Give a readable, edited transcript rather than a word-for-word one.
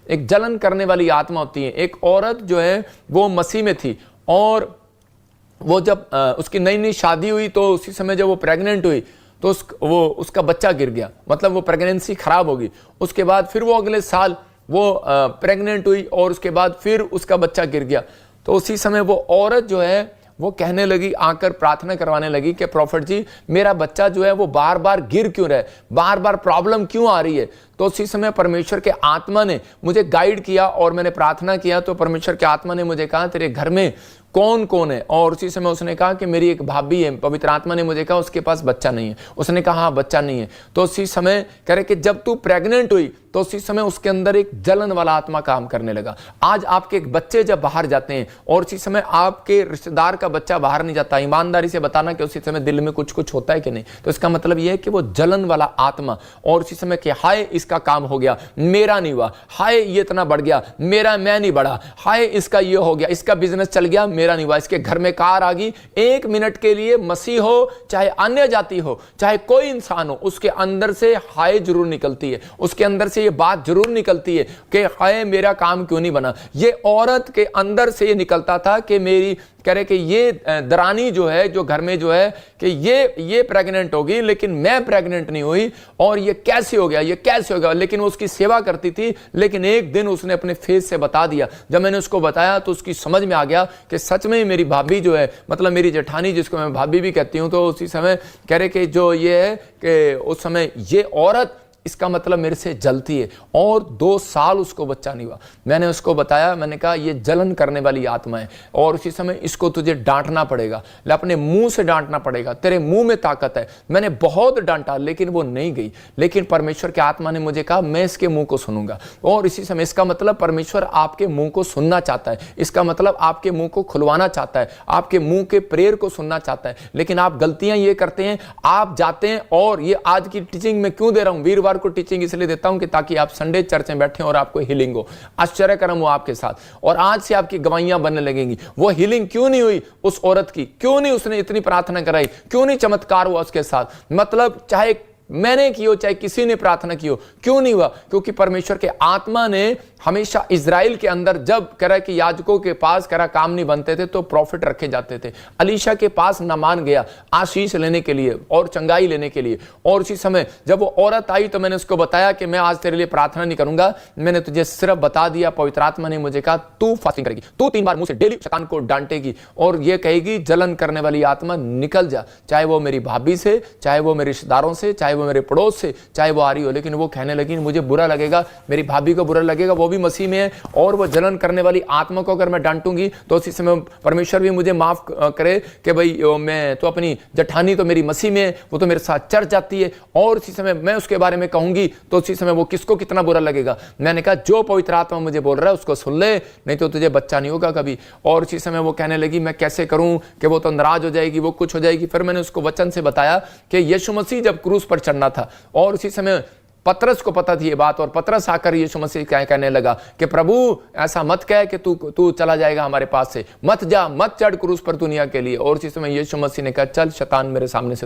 एक जलन करने वाली आत्मा होती है। एक औरत जो है वो मसीह में थी और वो जब उसकी नई नई शादी हुई तो उसी समय जब वो प्रेग्नेंट हुई तो उसका बच्चा गिर गया, मतलब वो प्रेगनेंसी खराब होगी। उसके बाद फिर वो अगले साल वो प्रेग्नेंट हुई और उसके बाद फिर उसका बच्चा गिर गया। तो उसी समय वो औरत जो है वो कहने लगी, आकर प्रार्थना करवाने लगी कि प्रॉफिट जी मेरा बच्चा जो है वो बार बार गिर क्यों रहा है, बार बार प्रॉब्लम क्यों आ रही है। तो उसी समय परमेश्वर के आत्मा ने मुझे गाइड किया और मैंने प्रार्थना किया तो परमेश्वर के आत्मा ने मुझे कहा तेरे घर में कौन कौन है। और उसी समय उसने कहा कि मेरी एक भाभी है। पवित्र आत्मा ने मुझे कहा उसके पास बच्चा नहीं है। उसने कहा हाँ बच्चा नहीं है। तो उसी समय कह रहे कि जब तू प्रेग्नेंट हुई तो उसी समय उसके अंदर एक जलन वाला आत्मा काम करने लगा। आज आपके एक बच्चे जब बाहर जाते हैं और उसी समय आपके रिश्तेदार का बच्चा बाहर नहीं जाता, ईमानदारी से बताना कि उसी समय दिल में कुछ कुछ होता है कि नहीं। तो इसका मतलब यह है कि वो जलन वाला आत्मा, और उसी समय कि हाय इसका काम हो गया मेरा नहीं हुआ, हाय ये इतना बढ़ गया मैं नहीं बढ़ा, हाय इसका ये हो गया, इसका बिजनेस चल गया मेरा नहीं हुआ, इसके घर में कार आ गई। एक मिनट के लिए मसीह हो चाहे अन्य जाति हो चाहे कोई इंसान हो, उसके अंदर से हाय जरूर निकलती है, उसके अंदर से ये बात जरूर निकलती है कि हाय मेरा काम क्यों नहीं बना। ये औरत के अंदर से ये निकलता था कि मेरी कह रहे कि ये दरानी जो है जो घर में जो है कि ये प्रेग्नेंट होगी लेकिन मैं प्रेग्नेंट नहीं हुई, और ये कैसे हो गया, ये कैसे हो गया। लेकिन वो उसकी सेवा करती थी। लेकिन एक दिन उसने अपने फेस से बता दिया। जब मैंने उसको बताया तो उसकी समझ में आ गया कि सच में मेरी भाभी जो है, मतलब मेरी जेठानी जिसको मैं भाभी भी कहती हूं, तो उसी समय कह रहे कि जो ये है कि उस समय ये औरत इसका मतलब मेरे से जलती है। और 2 साल उसको बच्चा नहीं हुआ। मैंने उसको बताया, मैंने कहा ये जलन करने वाली आत्मा है और उसी समय इसको तुझे डांटना पड़ेगा, अपने मुंह से डांटना पड़ेगा, तेरे मुंह में ताकत है। मैंने बहुत डांटा लेकिन वो नहीं गई। लेकिन परमेश्वर की आत्मा ने मुझे कहा मैं इसके मुंह को सुनूंगा। और इसी समय इसका मतलब परमेश्वर आपके मुंह को सुनना चाहता है, इसका मतलब आपके मुंह को खुलवाना चाहता है, आपके मुंह के प्रेयर को सुनना चाहता है। लेकिन आप गलतियां ये करते हैं, आप जाते हैं। और ये आज की टीचिंग में क्यों दे रहा हूं, वीरवार को टीचिंग इसलिए देता हूं कि ताकि आप संडे चर्च में बैठे और आपको हीलिंग हो, आश्चर्य कर्म हो आपके साथ, और आज से आपकी गवाहियां बनने लगेंगी। वो हीलिंग क्यों नहीं हुई उस औरत की, क्यों नहीं उसने इतनी प्रार्थना कराई, क्यों नहीं चमत्कार हुआ उसके साथ, मतलब चाहे मैंने की हो चाहे किसी ने प्रार्थना की हो, क्यों नहीं हुआ? क्योंकि परमेश्वर के आत्मा ने हमेशा इजराइल के अंदर जब कह रहा कि याजकों के पास कह रहा काम नहीं बनते थे तो प्रॉफिट रखे जाते थे। अलीशा के पास नामान गया आशीष लेने के लिए और चंगाई लेने के लिए। और उसी समय जब वो औरत आई तो मैंने उसको बताया कि मैं आज तेरे लिए प्रार्थना नहीं करूंगा, मैंने तुझे सिर्फ बता दिया, पवित्र आत्मा ने मुझे कहा तू फास्टिंग करेगी, तू 3 बार मुंह से डेली शैतान को डांटेगी और ये कहेगी जलन करने वाली आत्मा निकल जा, चाहे वो मेरी भाभी से, चाहे वो मेरे रिश्तेदारों से, चाहे वो मेरे पड़ोस से, चाहे वो आ रही हो। लेकिन वो कहने लगी मुझे बुरा लगेगा, मेरी भाभी को बुरा लगेगा, वो भी मसीह में है, और वो जलन करने वाली आत्मा को अगर मैं डांटूंगी तो उसी समय परमेश्वर भी मुझे माफ करे कि भाई मैं तो अपनी जेठानी तो मेरी मसीह में है, वो तो मेरे साथ चर्च जाती है, और उसी समय मैं उसके बारे में कहूंगी तो उसी समय वो किसको कितना बुरा लगेगा। मैंने कहा जो पवित्र आत्मा मुझे बोल रहा है उसको सुन ले, नहीं तो तुझे बच्चा नहीं होगा कभी। और उसी समय वो कहने लगी मैं कैसे करूं कि वो तो नाराज हो जाएगी, वो कुछ हो जाएगी। फिर मैंने उसको वचन से बताया कि यीशु मसीह जब क्रूस पर चढ़ना था और उसी समय पतरस को पता थी ये बात, और पतरस आकर यीशु मसीह क्या कहने लगा कि प्रभु ऐसा मत कह कि तू चला जाएगा हमारे पास से, मत जा, मत चढ़ क्रूस पर दुनिया के लिए। और उसी समय यीशु मसीह ने कहा चल शैतान मेरे सामने से दूर।